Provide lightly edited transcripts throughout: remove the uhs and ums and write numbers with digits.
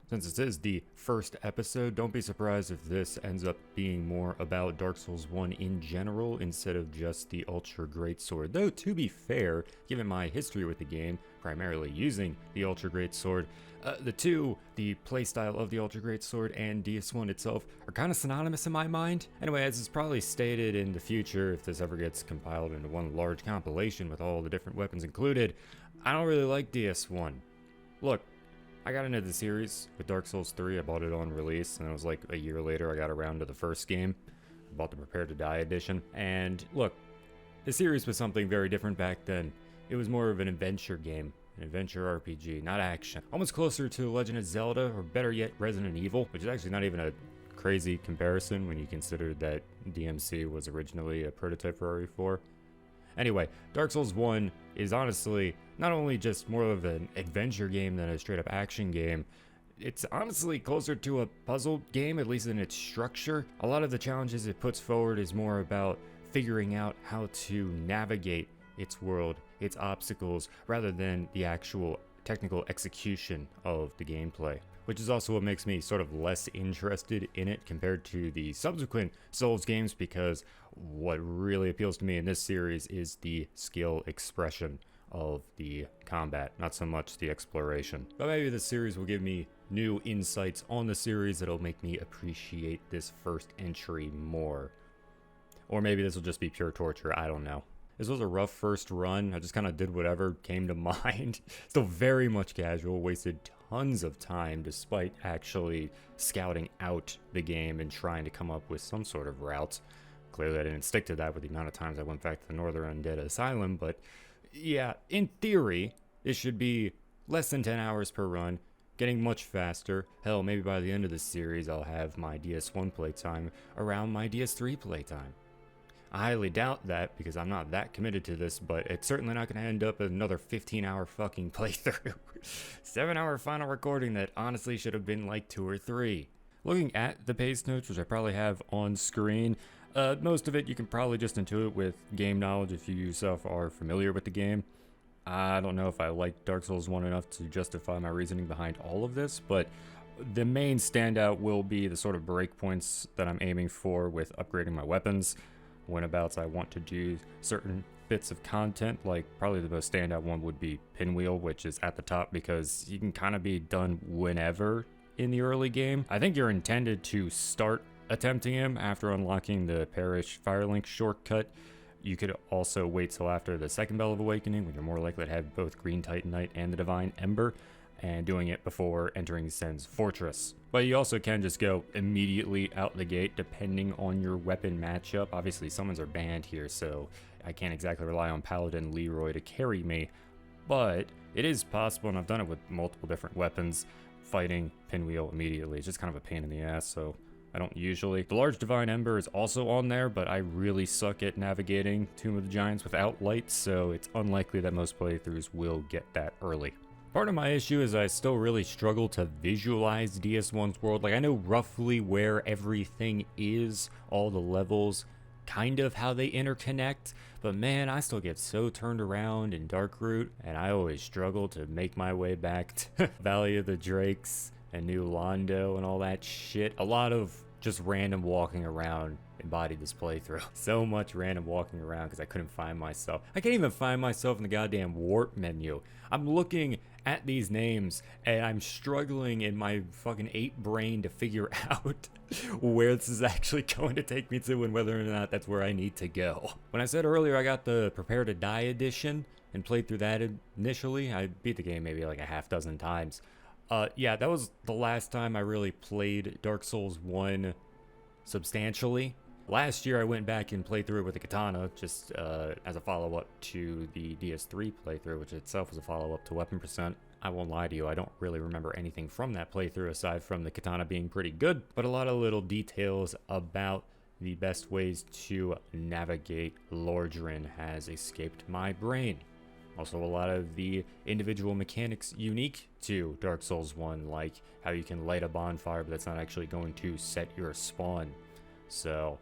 Since this is the first episode, don't be surprised if this ends up being more about Dark Souls 1 in general instead of just the Ultra Greatsword. Though, to be fair, given my history with the game, primarily using the Ultra Greatsword, the playstyle of the Ultra Greatsword and DS1 itself are kind of synonymous in my mind. Anyway, as is probably stated in the future, if this ever gets compiled into one large compilation with all the different weapons included, I don't really like DS1. Look, I got into the series with Dark Souls 3. I bought it on release, and it was like a year later I got around to the first game. I bought the Prepare to Die edition. And look, the series was something very different back then. It was more of an adventure game, an adventure RPG, not action. Almost closer to Legend of Zelda, or better yet, Resident Evil, which is actually not even a crazy comparison when you consider that DMC was originally a prototype for RE4. Anyway, Dark Souls 1 is honestly not only just more of an adventure game than a straight up action game, it's honestly closer to a puzzle game, at least in its structure. A lot of the challenges it puts forward is more about figuring out how to navigate its world, its obstacles, rather than the actual technical execution of the gameplay. Which is also what makes me sort of less interested in it compared to the subsequent Souls games, because what really appeals to me in this series is the skill expression of the combat, not so much the exploration. But maybe this series will give me new insights on the series that'll make me appreciate this first entry more. Or maybe this will just be pure torture, I don't know. This was a rough first run. I just kind of did whatever came to mind. Still very much casual, wasted tons of time despite actually scouting out the game and trying to come up with some sort of route. Clearly I didn't stick to that with the amount of times I went back to the Northern Undead Asylum, but yeah, in theory, this should be less than 10 hours per run, getting much faster. Hell, maybe by the end of the series I'll have my DS1 playtime around my DS3 playtime. I highly doubt that because I'm not that committed to this, but it's certainly not going to end up as another 15-hour fucking playthrough. 7-hour final recording that honestly should have been like 2 or 3. Looking at the pace notes, which I probably have on screen, most of it you can probably just intuit with game knowledge if you yourself are familiar with the game. I don't know if I like Dark Souls 1 enough to justify my reasoning behind all of this, but the main standout will be the sort of breakpoints that I'm aiming for with upgrading my weapons. Whenabouts I want to do certain bits of content, like probably the most standout one would be Pinwheel, which is at the top because you can kind of be done whenever in the early game. I think you're intended to start attempting him after unlocking the Parish Firelink shortcut. You could also wait till after the second Bell of Awakening when you're more likely to have both Green Titanite and the Divine Ember, and doing it before entering Sen's Fortress. But you also can just go immediately out the gate depending on your weapon matchup. Obviously summons are banned here, so I can't exactly rely on Paladin Leroy to carry me, but it is possible, and I've done it with multiple different weapons, fighting Pinwheel immediately. It's just kind of a pain in the ass, so I don't usually. The large Divine Ember is also on there, but I really suck at navigating Tomb of the Giants without light, so it's unlikely that most playthroughs will get that early. Part of my issue is I still really struggle to visualize DS1's world. Like, I know roughly where everything is, all the levels, kind of how they interconnect, but man, I still get so turned around in Darkroot, and I always struggle to make my way back to Valley of the Drakes and New Londo and all that shit. A lot of just random walking around embodied this playthrough. So much random walking around because I couldn't find myself. I can't even find myself in the goddamn warp menu. I'm looking at these names and I'm struggling in my fucking 8 brain to figure out where this is actually going to take me to and whether or not that's where I need to go. When I said earlier I got the Prepare to Die edition and played through that initially, I beat the game maybe like a half dozen times. Yeah, that was the last time I really played Dark Souls 1 substantially. Last year I went back and played through it with the Katana, just as a follow-up to the DS3 playthrough, which itself was a follow-up to Weapon Percent. I won't lie to you, I don't really remember anything from that playthrough aside from the Katana being pretty good, but a lot of little details about the best ways to navigate Lordran has escaped my brain. Also, a lot of the individual mechanics unique to Dark Souls 1, like how you can light a bonfire, but that's not actually going to set your spawn. So,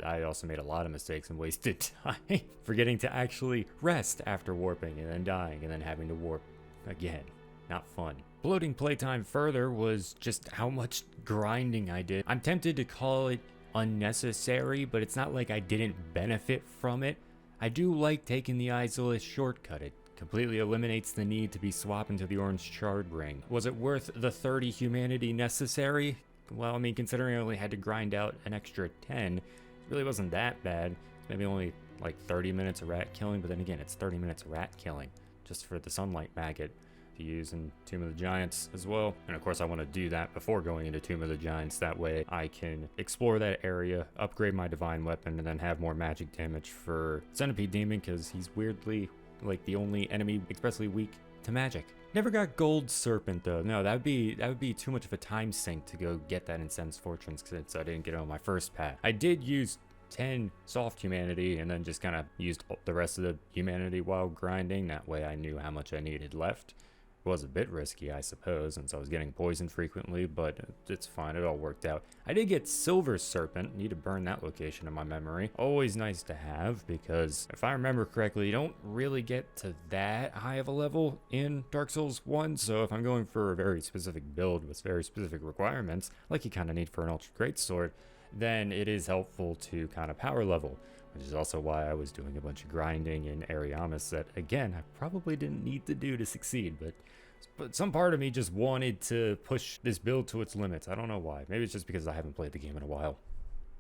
I also made a lot of mistakes and wasted time forgetting to actually rest after warping and then dying and then having to warp again. Not fun. Bloating playtime further was just how much grinding I did. I'm tempted to call it unnecessary, but it's not like I didn't benefit from it. I do like taking the Isolus shortcut. It completely eliminates the need to be swapping to the orange shard ring. Was it worth the 30 humanity necessary? Well, I mean, considering I only had to grind out an extra 10, it really wasn't that bad. Maybe only like 30 minutes of rat killing, but then again, it's 30 minutes of rat killing just for the sunlight maggot to use in Tomb of the Giants as well. And of course, I want to do that before going into Tomb of the Giants. That way I can explore that area, upgrade my divine weapon, and then have more magic damage for Centipede Demon, because he's weirdly like the only enemy expressly weak to magic. Never got Gold Serpent though. No, that would be too much of a time sink to go get that in Sen's Fortunes, since I didn't get it on my first path. I did use 10 soft humanity and then just kind of used the rest of the humanity while grinding. That way I knew how much I needed left. It was a bit risky, I suppose, since I was getting poisoned frequently, but it's fine. It all worked out. I did get Silver Serpent. Need to burn that location in my memory. Always nice to have, because if I remember correctly, you don't really get to that high of a level in Dark Souls 1, so if I'm going for a very specific build with very specific requirements, like you kind of need for an Ultra Greatsword, then it is helpful to kind of power level, which is also why I was doing a bunch of grinding in Ariamis that, again, I probably didn't need to do to succeed, but some part of me just wanted to push this build to its limits. I don't know why. Maybe it's just because I haven't played the game in a while.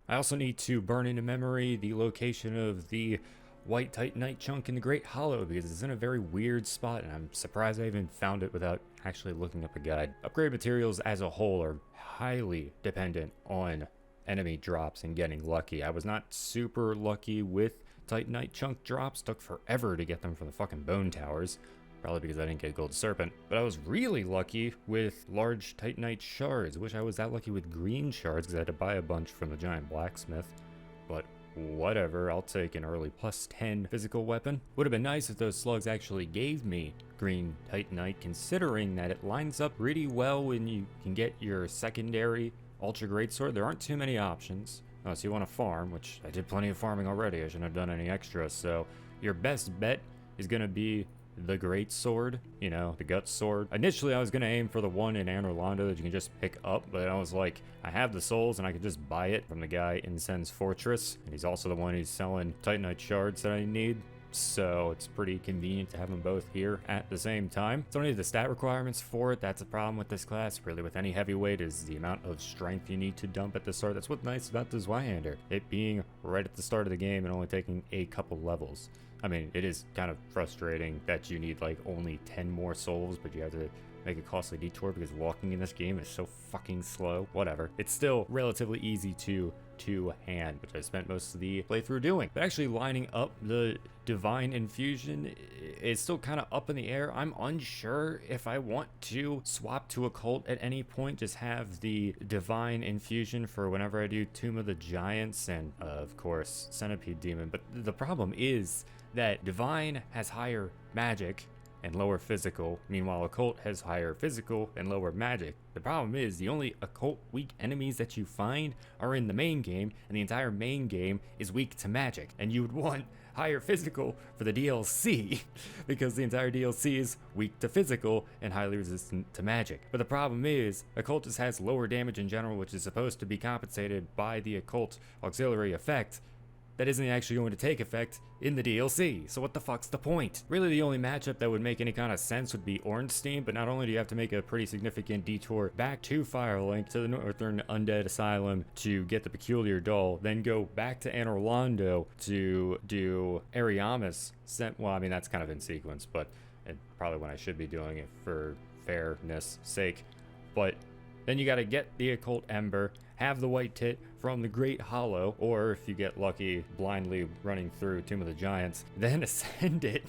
I also need to burn into memory the location of the White Titanite chunk in the Great Hollow, because it's in a very weird spot, and I'm surprised I even found it without actually looking up a guide. Upgrade materials as a whole are highly dependent on enemy drops and getting lucky. I was not super lucky with Titanite chunk drops. Took forever to get them from the fucking bone towers, probably because I didn't get Gold Serpent. But I was really lucky with large Titanite shards. Wish I was that lucky with green shards, because I had to buy a bunch from the giant blacksmith. But whatever, I'll take an early plus 10 physical weapon. Would have been nice if those slugs actually gave me green Titanite, considering that it lines up pretty well when you can get your secondary Ultra Greatsword. There aren't too many options unless you want to farm, which I did plenty of farming already. I shouldn't have done any extra. So your best bet is going to be the Greatsword, you know, the Gut Sword. Initially, I was going to aim for the one in Anor Londo that you can just pick up, but I was like, I have the souls and I could just buy it from the guy in Sen's Fortress, and he's also the one who's selling Titanite shards that I need. So it's pretty convenient to have them both here at the same time. Don't need the stat requirements for it. That's a problem with this class, really, with any heavyweight, is the amount of strength you need to dump at the start. That's what's nice about the Zweihander, it being right at the start of the game and only taking a couple levels. I mean, it is kind of frustrating that you need like only 10 more souls, but you have to make a costly detour because walking in this game is so fucking slow. Whatever. It's still relatively easy to two-hand, which I spent most of the playthrough doing. But actually lining up the divine infusion is still kind of up in the air. I'm unsure if I want to swap to occult at any point, just have the divine infusion for whenever I do Tomb of the Giants and of course Centipede Demon. But the problem is that divine has higher magic and lower physical, meanwhile occult has higher physical and lower magic. The problem is the only occult weak enemies that you find are in the main game, and the entire main game is weak to magic, and you would want higher physical for the DLC because the entire DLC is weak to physical and highly resistant to magic. But the problem is occult just has lower damage in general, which is supposed to be compensated by the occult auxiliary effect that isn't actually going to take effect in the DLC. So what the fuck's the point? Really, the only matchup that would make any kind of sense would be Ornstein, but not only do you have to make a pretty significant detour back to Firelink, to the Northern Undead Asylum to get the Peculiar Doll, then go back to Anor Londo to do Ariamis. Well, I mean, that's kind of in sequence, but probably when I should be doing it for fairness sake. But then you gotta get the Occult Ember, have the White Tit from the Great Hollow, or if you get lucky, blindly running through Tomb of the Giants, then ascend it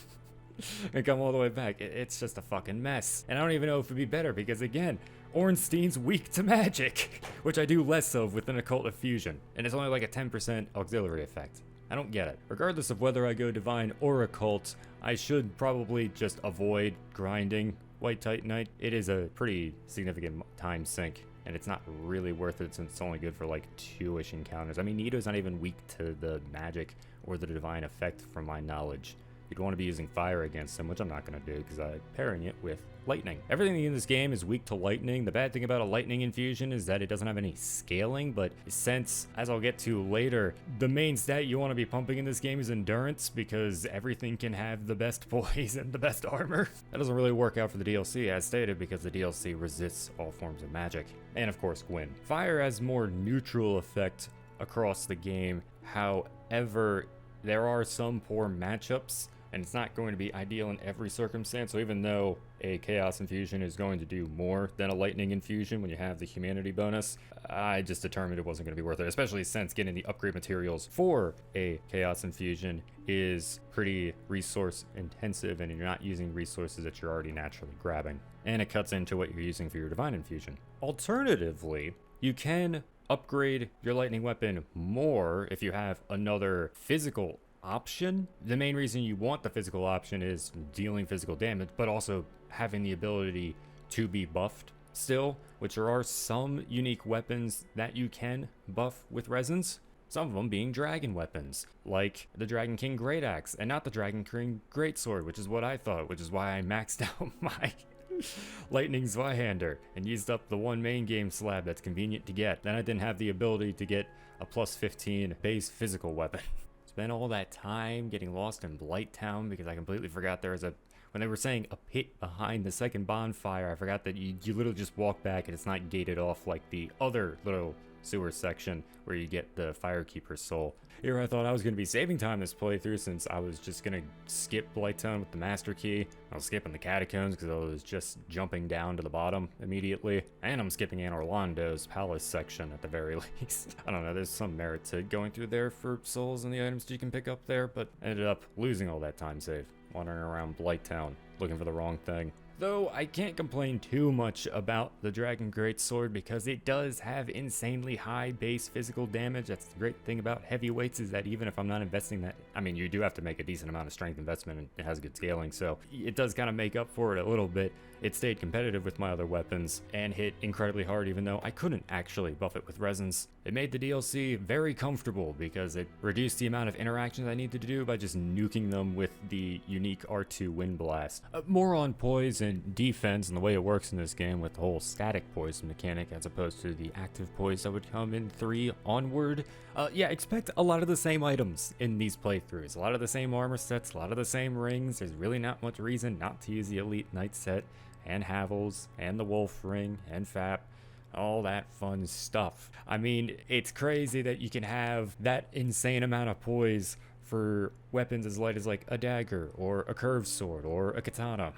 and come all the way back. It's just a fucking mess. And I don't even know if it'd be better, because again, Ornstein's weak to magic, which I do less of with an Occult Effusion, and it's only like a 10% auxiliary effect. I don't get it. Regardless of whether I go Divine or Occult, I should probably just avoid grinding White Titanite. It is a pretty significant time sink, and it's not really worth it since it's only good for like 2-ish encounters. I mean, Nito's not even weak to the magic or the divine effect from my knowledge. you'd want to be using fire against him, which I'm not going to do because I'm pairing it with lightning. Everything in this game is weak to lightning. The bad thing about a lightning infusion is that it doesn't have any scaling, but since, as I'll get to later, the main stat you want to be pumping in this game is endurance, because everything can have the best poise and the best armor. That doesn't really work out for the DLC as stated, because the DLC resists all forms of magic. And of course Gwyn. Fire has more neutral effect across the game. However, there are some poor matchups, and it's not going to be ideal in every circumstance. So even though a Chaos Infusion is going to do more than a Lightning Infusion when you have the humanity bonus, I just determined it wasn't going to be worth it, especially since getting the upgrade materials for a Chaos Infusion is pretty resource intensive, and you're not using resources that you're already naturally grabbing. And it cuts into what you're using for your Divine Infusion. Alternatively, you can upgrade your lightning weapon more if you have another physical option. The main reason you want the physical option is dealing physical damage, but also having the ability to be buffed still, which there are some unique weapons that you can buff with resins. Some of them being dragon weapons, like the Dragon King Great Axe, and not the Dragon King Greatsword, which is what I thought, which is why I maxed out my Lightning Zweihander and used up the one main game slab that's convenient to get. Then I didn't have the ability to get a plus 15 base physical weapon. Spent all that time getting lost in Blighttown because I completely forgot there was when they were saying a pit behind the second bonfire, I forgot that you literally just walk back and it's not gated off like the other little sewer section where you get the Firekeeper's soul. Here I thought I was going to be saving time this playthrough, since I was just going to skip Blighttown with the Master Key. I was skipping the Catacombs because I was just jumping down to the bottom immediately. And I'm skipping Anne Orlando's palace section at the very least. I don't know, there's some merit to going through there for souls and the items that you can pick up there, but I ended up losing all that time save, wandering around Blighttown looking for the wrong thing. Though I can't complain too much about the Dragon Greatsword because it does have insanely high base physical damage. That's the great thing about heavyweights, is that even if I'm not investing that, I mean, you do have to make a decent amount of strength investment, and it has good scaling, so it does kind of make up for it a little bit. It stayed competitive with my other weapons and hit incredibly hard, even though I couldn't actually buff it with resins. It made the DLC very comfortable because it reduced the amount of interactions I needed to do by just nuking them with the unique R2 Wind Blast. More on poise and defense and the way it works in this game with the whole static poise mechanic as opposed to the active poise that would come in 3 onward. Yeah, expect a lot of the same items in these playthroughs. A lot of the same armor sets, a lot of the same rings. There's really not much reason not to use the Elite Knight set, and Havels, and the Wolf Ring, and Fap. All that fun stuff. I mean, it's crazy that you can have that insane amount of poise for weapons as light as like a dagger, or a curved sword, or a katana.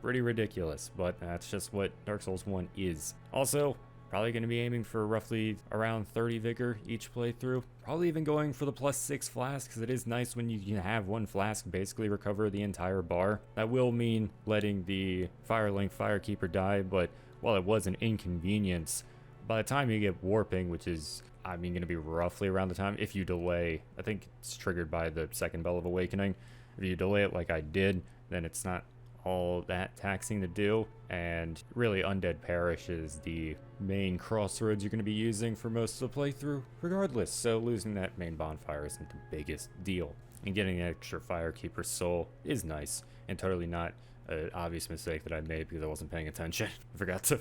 Pretty ridiculous, but that's just what Dark Souls 1 is. Also, probably going to be aiming for roughly around 30 vigor each playthrough. Probably even going for the +6 flask, because it is nice when you can have one flask and basically recover the entire bar. That will mean letting the Firelink Firekeeper die, but while it was an inconvenience, by the time you get warping, which is, I mean, going to be roughly around the time, if you delay, I think it's triggered by the second Bell of Awakening. If you delay it like I did, then it's not all that taxing to do, and really Undead Parish is the main crossroads you're going to be using for most of the playthrough regardless, so losing that main bonfire isn't the biggest deal. And getting an extra Firekeeper soul is nice, and totally not an obvious mistake that I made because I wasn't paying attention. I forgot to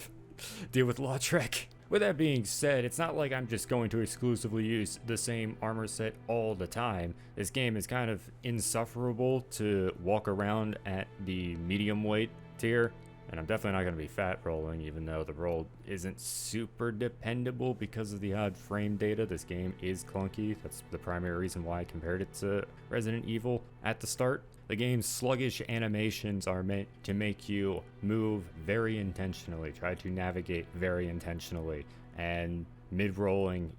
deal with Lautrec. With that being said, it's not like I'm just going to exclusively use the same armor set all the time. This game is kind of insufferable to walk around at the medium weight tier, and I'm definitely not going to be fat rolling, even though the roll isn't super dependable because of the odd frame data. This game is clunky. That's the primary reason why I compared it to Resident Evil at the start. The game's sluggish animations are meant to make you move very intentionally, try to navigate very intentionally, and mid-rolling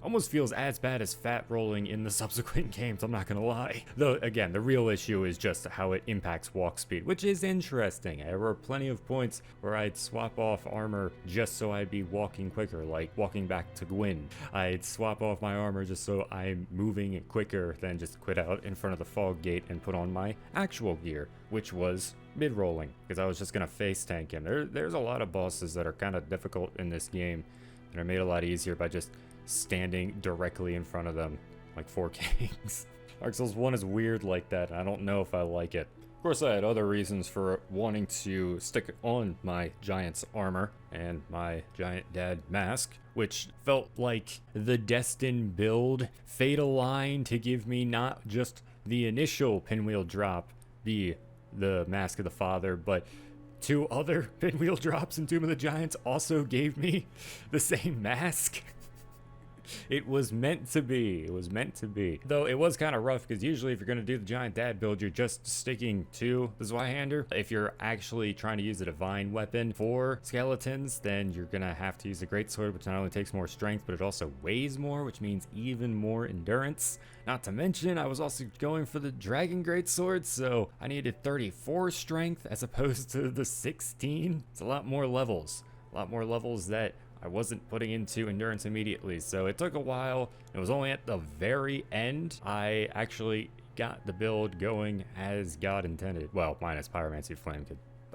almost feels as bad as fat rolling in the subsequent games, I'm not gonna lie. Though, again, the real issue is just how it impacts walk speed, which is interesting. There were plenty of points where I'd swap off armor just so I'd be walking quicker, like walking back to Gwyn. I'd swap off my armor just so I'm moving quicker than just quit out in front of the fog gate and put on my actual gear, which was mid-rolling, because I was just gonna face tank him. There's a lot of bosses that are kind of difficult in this game, and are made a lot easier by just standing directly in front of them, like 4 kings. Dark Souls 1 is weird like that. I don't know if I like it. Of course, I had other reasons for wanting to stick on my giant's armor and my giant dad mask, which felt like the destined build, fatal line to give me not just the initial pinwheel drop, the Mask of the Father, but 2 other pinwheel drops in Tomb of the Giants also gave me the same mask. It was meant to be. It was meant to be. Though it was kind of rough because usually if you're going to do the giant dad build, you're just sticking to the Zweihander. If you're actually trying to use a divine weapon for skeletons, then you're going to have to use the Greatsword, which not only takes more strength, but it also weighs more, which means even more endurance. Not to mention, I was also going for the Dragon Greatsword, so I needed 34 strength as opposed to the 16. It's a lot more levels. A lot more levels that I wasn't putting into endurance immediately, so it took a while. It was only at the very end I actually got the build going as God intended. Well, minus Pyromancy Flame,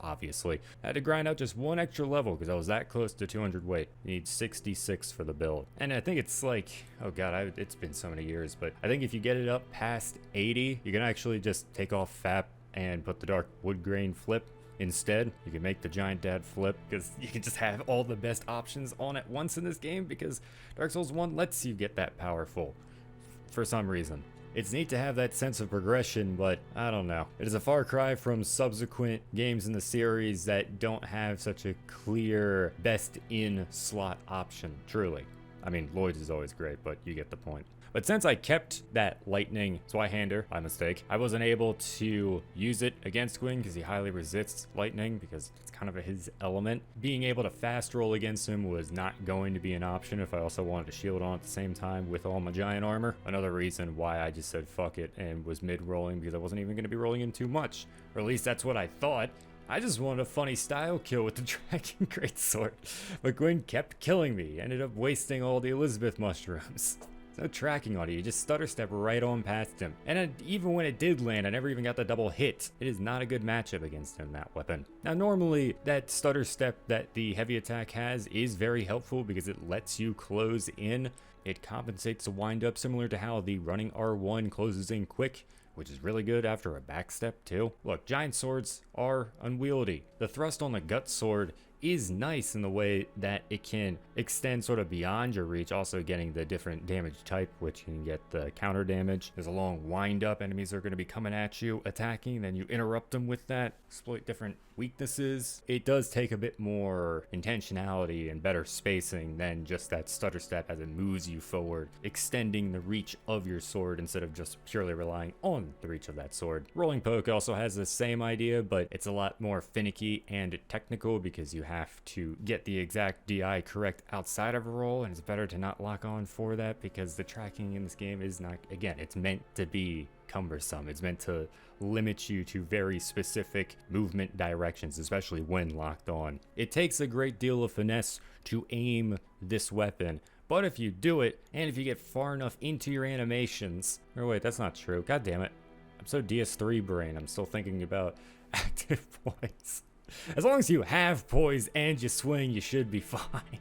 obviously. I had to grind out just 1 extra level because I was that close to 200 weight. You need 66 for the build. And I think it's like, oh god, it's been so many years, but I think if you get it up past 80, you can actually just take off FAP and put the Dark Wood Grain flip. Instead, you can make the giant dad flip because you can just have all the best options on at once in this game because Dark Souls 1 lets you get that powerful for some reason. It's neat to have that sense of progression, but I don't know. It is a far cry from subsequent games in the series that don't have such a clear best in slot option, truly. I mean, Lloyd's is always great, but you get the point. But since I kept that lightning Zweihander by mistake, I wasn't able to use it against Gwyn because he highly resists lightning because it's kind of his element. Being able to fast roll against him was not going to be an option if I also wanted to shield on at the same time with all my giant armor. Another reason why I just said fuck it and was mid-rolling because I wasn't even going to be rolling in too much. Or at least that's what I thought. I just wanted a funny style kill with the Dragon Greatsword. But Gwyn kept killing me, ended up wasting all the Elizabeth mushrooms. No tracking on it, you just stutter step right on past him. And even when it did land, I never even got the double hit. It is not a good matchup against him, that weapon. Now normally, that stutter step that the heavy attack has is very helpful because it lets you close in. It compensates the wind up similar to how the running R1 closes in quick, which is really good after a backstep too. Look, giant swords are unwieldy. The thrust on the gut sword is nice in the way that it can extend sort of beyond your reach, also getting the different damage type, which you can get the counter damage. There's a long wind up, enemies are going to be coming at you, attacking, then you interrupt them with that, exploit different weaknesses. It does take a bit more intentionality and better spacing than just that stutter step as it moves you forward, extending the reach of your sword instead of just purely relying on the reach of that sword. Rolling poke also has the same idea, but it's a lot more finicky and technical because you have to get the exact DI correct outside of a roll, and it's better to not lock on for that because the tracking in this game is not, again, it's meant to be cumbersome. It's meant to limit you to very specific movement directions, especially when locked on. It takes a great deal of finesse to aim this weapon, but if you do it, and if you get far enough into your animations, or wait, that's not true. God damn it. I'm so DS3 brain. I'm still thinking about active poise. As long as you have poise and you swing, you should be fine.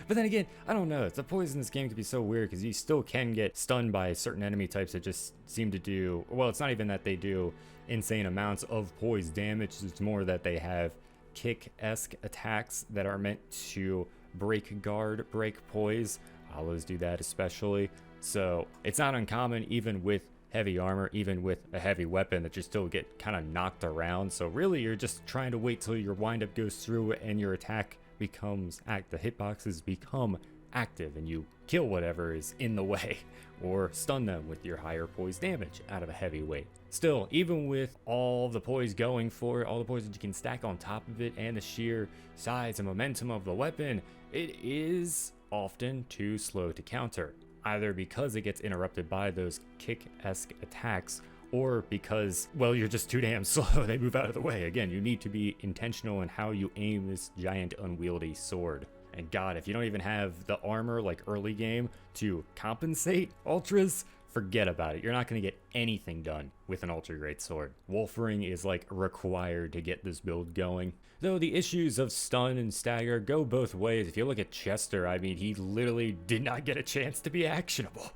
But then again, I don't know. The poise in this game can be so weird because you still can get stunned by certain enemy types that just seem to do, well, it's not even that they do insane amounts of poise damage. It's more that they have kick-esque attacks that are meant to break guard, break poise. Hollows do that especially. So it's not uncommon even with heavy armor, even with a heavy weapon, that you still get kind of knocked around. So really you're just trying to wait till your windup goes through and your attack becomes the hitboxes become active and you kill whatever is in the way or stun them with your higher poise damage out of a heavy weight. Still, even with all the poise going for it, all the poise that you can stack on top of it, and the sheer size and momentum of the weapon, it is often too slow to counter, either because it gets interrupted by those kick-esque attacks or because, well, you're just too damn slow. They move out of the way. Again, you need to be intentional in how you aim this giant unwieldy sword. And god, if you don't even have the armor like early game to compensate ultras, forget about it. You're not going to get anything done with an ultra great sword. Wolfering is like required to get this build going. Though the issues of stun and stagger go both ways. If you look at Chester, I mean, he literally did not get a chance to be actionable.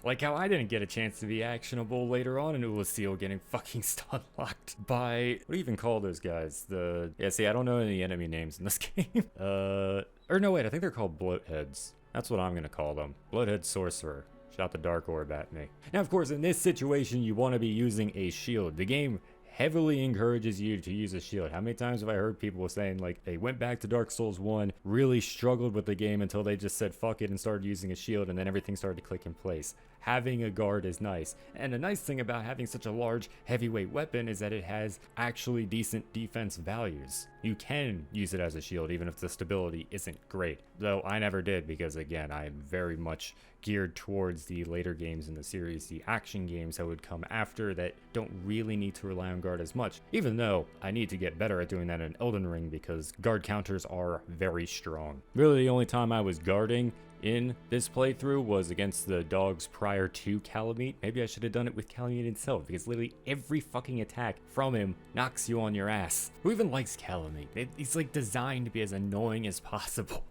Like how I didn't get a chance to be actionable later on in Ulysses getting fucking stun locked by, what do you even call those guys? Yeah, see, I don't know any enemy names in this game. Or no, wait, I think they're called bloatheads. That's what I'm gonna call them. Bloathead sorcerer. Shot the dark orb at me. Now, of course, in this situation, you want to be using a shield. The game heavily encourages you to use a shield. How many times have I heard people saying like they went back to Dark Souls 1, really struggled with the game until they just said fuck it and started using a shield, and then everything started to click in place. Having a guard is nice. And the nice thing about having such a large heavyweight weapon is that it has actually decent defense values. You can use it as a shield even if the stability isn't great. Though I never did because again, I am very much geared towards the later games in the series, the action games that would come after that don't really need to rely on guard as much, even though I need to get better at doing that in Elden Ring because guard counters are very strong. Really the only time I was guarding in this playthrough was against the dogs prior to Calamite. Maybe I should have done it with Calamite himself because literally every fucking attack from him knocks you on your ass. Who even likes Calamite? He's like designed to be as annoying as possible.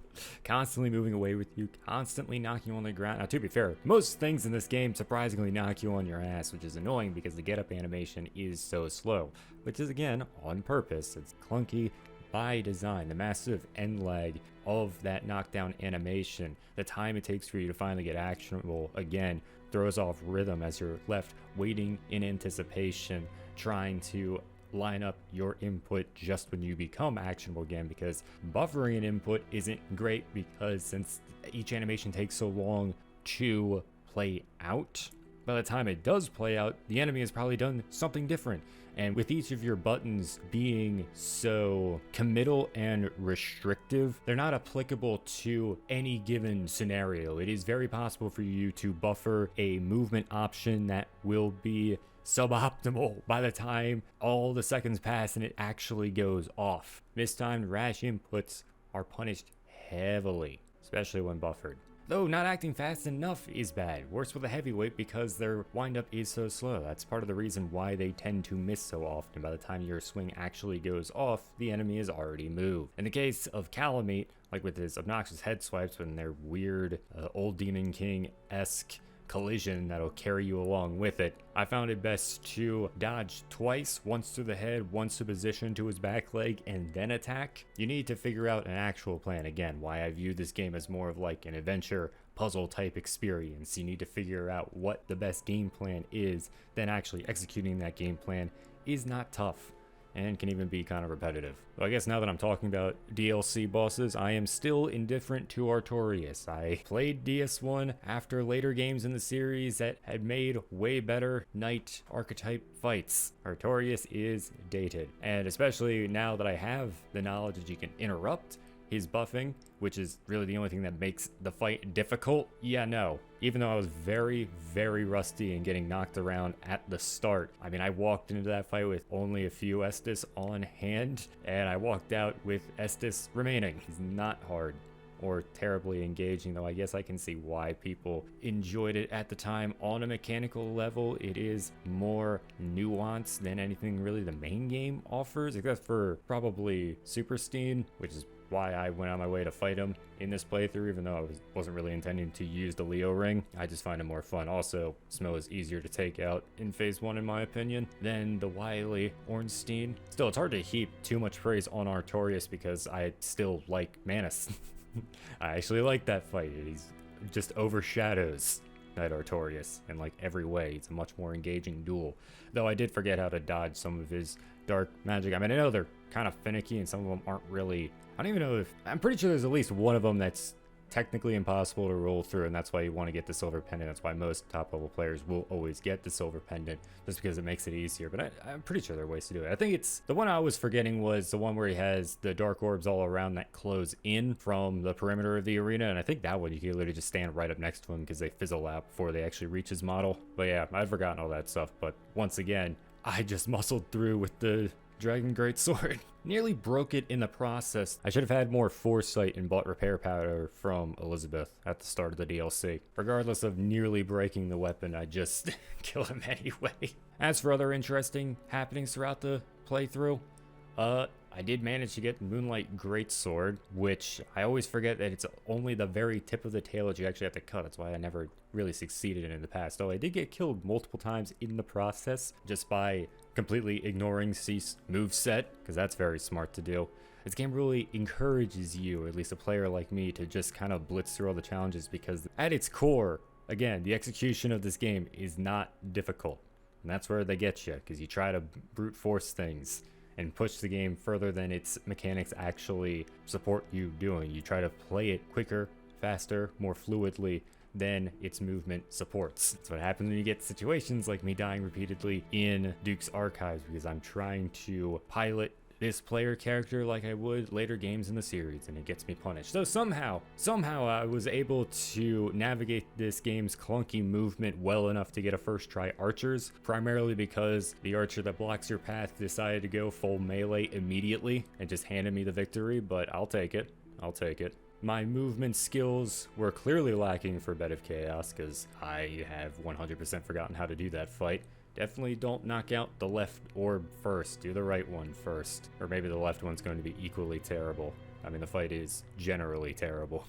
Constantly moving away with you, constantly knocking you on the ground. Now, to be fair, most things in this game surprisingly knock you on your ass, which is annoying because the get-up animation is so slow, which is, again, on purpose. It's clunky by design. The massive end lag of that knockdown animation, the time it takes for you to finally get actionable, again, throws off rhythm as you're left waiting in anticipation, trying to line up your input just when you become actionable again, because buffering an input isn't great because since each animation takes so long to play out, by the time it does play out, the enemy has probably done something different. And with each of your buttons being so committal and restrictive, they're not applicable to any given scenario. It is very possible for you to buffer a movement option that will be suboptimal by the time all the seconds pass and it actually goes off. Mistimed rash inputs are punished heavily, especially when buffered. Though not acting fast enough is bad. Worse with a heavyweight because their windup is so slow. That's part of the reason why they tend to miss so often. By the time your swing actually goes off, the enemy is already moved. In the case of Calamite, like with his obnoxious head swipes and their weird old Demon King-esque collision that'll carry you along with it, I found it best to dodge twice, once to the head, once to position to his back leg, and then attack. You need to figure out an actual plan. Again, why I view this game as more of like an adventure puzzle type experience. You need to figure out what the best game plan is, then actually executing that game plan is not tough and can even be kind of repetitive. Well, I guess now that I'm talking about DLC bosses, I am still indifferent to Artorias. I played DS1 after later games in the series that had made way better knight archetype fights. Artorias is dated, and especially now that I have the knowledge that you can interrupt his buffing, which is really the only thing that makes the fight difficult. Yeah, no. Even though I was very, very rusty and getting knocked around at the start, I mean, I walked into that fight with only a few Estus on hand, and I walked out with Estus remaining. He's not hard or terribly engaging, though I guess I can see why people enjoyed it at the time. On a mechanical level, it is more nuanced than anything really the main game offers, except for probably Superstein, which is why I went on my way to fight him in this playthrough, even though I wasn't really intending to use the Leo ring. I just find it more fun. Also, Smo is easier to take out in phase 1 in my opinion than the wily Ornstein. Still, it's hard to heap too much praise on Artorias because I still like Manus. I actually like that fight. He's just overshadows Knight Artorias in like every way. It's a much more engaging duel. Though I did forget how to dodge some of his dark magic. I mean, I know they're kind of finicky and some of them aren't really, I don't even know if, I'm pretty sure there's at least one of them that's technically impossible to roll through, and that's why you want to get the silver pendant. That's why most top level players will always get the silver pendant, just because it makes it easier. But I'm pretty sure there are ways to do it. I think it's the one I was forgetting was the one where he has the dark orbs all around that close in from the perimeter of the arena, and I think that one you can literally just stand right up next to him because they fizzle out before they actually reach his model. But yeah, I'd forgotten all that stuff. But once again, I just muscled through with the Dragon Greatsword. Nearly broke it in the process. I should have had more foresight and bought repair powder from Elizabeth at the start of the DLC. Regardless of nearly breaking the weapon, I just killed him anyway. As for other interesting happenings throughout the playthrough, I did manage to get Moonlight Greatsword, which I always forget that it's only the very tip of the tail that you actually have to cut. That's why I never really succeeded in the past. Though I did get killed multiple times in the process just by completely ignoring Cease moveset, because that's very smart to do. This game really encourages you, or at least a player like me, to just kind of blitz through all the challenges, because at its core, again, the execution of this game is not difficult. And that's where they get you, because you try to brute force things and push the game further than its mechanics actually support you doing. You try to play it quicker, faster, more fluidly than its movement supports. That's what happens when you get situations like me dying repeatedly in Duke's Archives, because I'm trying to pilot this player character like I would later games in the series, and it gets me punished. So somehow I was able to navigate this game's clunky movement well enough to get a first try archers, primarily because the archer that blocks your path decided to go full melee immediately and just handed me the victory, but I'll take it. My movement skills were clearly lacking for Bed of Chaos, because I have 100% forgotten how to do that fight. Definitely don't knock out the left orb first. Do the right one first. Or maybe the left one's going to be equally terrible. I mean, the fight is generally terrible.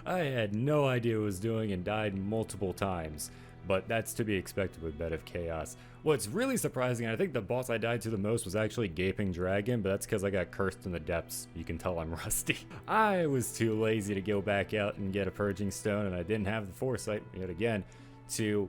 I had no idea what I was doing and died multiple times. But that's to be expected with Bed of Chaos. What's really surprising, and I think the boss I died to the most was actually Gaping Dragon, but that's because I got cursed in the depths. You can tell I'm rusty. I was too lazy to go back out and get a Purging Stone, and I didn't have the foresight, yet again, to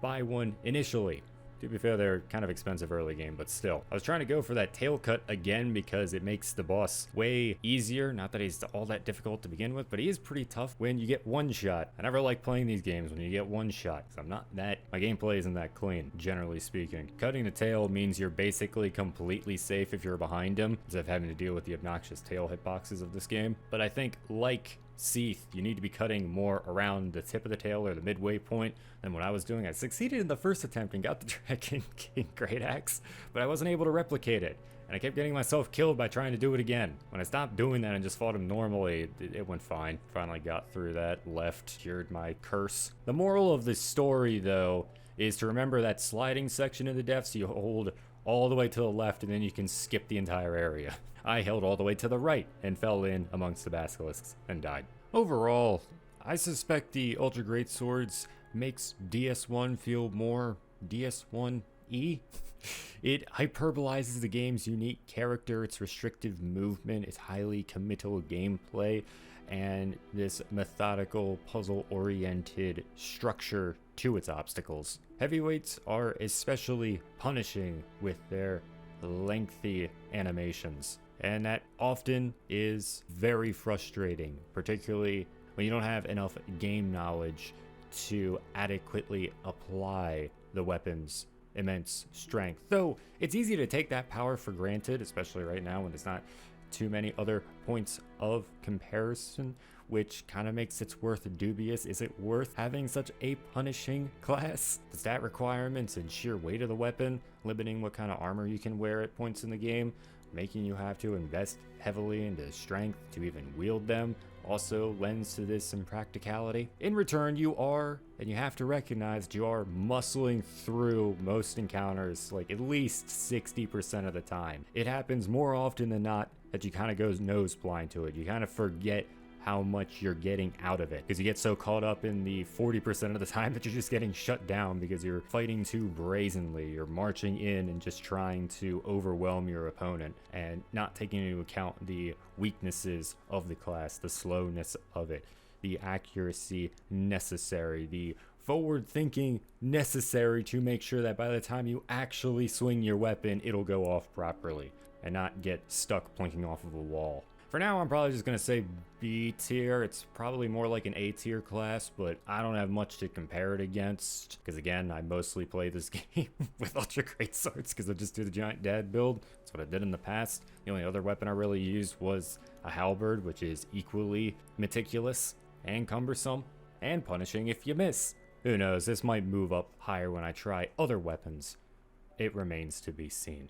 buy one initially. To be fair, they're kind of expensive early game, but still. I was trying to go for that tail cut again because it makes the boss way easier. Not that he's all that difficult to begin with, but he is pretty tough when you get one shot. I never like playing these games when you get one shot, because my gameplay isn't that clean, generally speaking. Cutting the tail means you're basically completely safe if you're behind him, instead of having to deal with the obnoxious tail hitboxes of this game. But I think, like Seath, you need to be cutting more around the tip of the tail or the midway point than what I was doing. I succeeded in the first attempt and got the Dragon King Great Axe, but I wasn't able to replicate it, and I kept getting myself killed by trying to do it again. When I stopped doing that and just fought him normally, it went fine. Finally got through that, left, cured my curse. The moral of the story, though, is to remember that sliding section in the depths. You hold all the way to the left and then you can skip the entire area. I held all the way to the right and fell in amongst the basilisks and died. Overall, I suspect the Ultra Greatswords makes DS1 feel more DS1E. It hyperbolizes the game's unique character, its restrictive movement, its highly committal gameplay, and this methodical, puzzle-oriented structure to its obstacles. Heavyweights are especially punishing with their lengthy animations, and that often is very frustrating, particularly when you don't have enough game knowledge to adequately apply the weapon's immense strength. Though it's easy to take that power for granted, especially right now when there's not too many other points of comparison, which kind of makes its worth dubious. Is it worth having such a punishing class? The stat requirements and sheer weight of the weapon, limiting what kind of armor you can wear at points in the game, making you have to invest heavily into strength to even wield them, also lends to this impracticality. In return, you have to recognize that you are muscling through most encounters like at least 60% of the time. It happens more often than not that you kind of go nose blind to it. You kind of forget how much you're getting out of it, because you get so caught up in the 40% of the time that you're just getting shut down because you're fighting too brazenly. You're marching in and just trying to overwhelm your opponent and not taking into account the weaknesses of the class, the slowness of it, the accuracy necessary, the forward thinking necessary to make sure that by the time you actually swing your weapon, it'll go off properly and not get stuck plinking off of a wall. For now, I'm probably just going to say B tier. It's probably more like an A tier class, but I don't have much to compare it against, because again, I mostly play this game with Ultra Greatswords because I just do the giant dad build. That's what I did in the past. The only other weapon I really used was a halberd, which is equally meticulous and cumbersome and punishing if you miss. Who knows, this might move up higher when I try other weapons. It remains to be seen.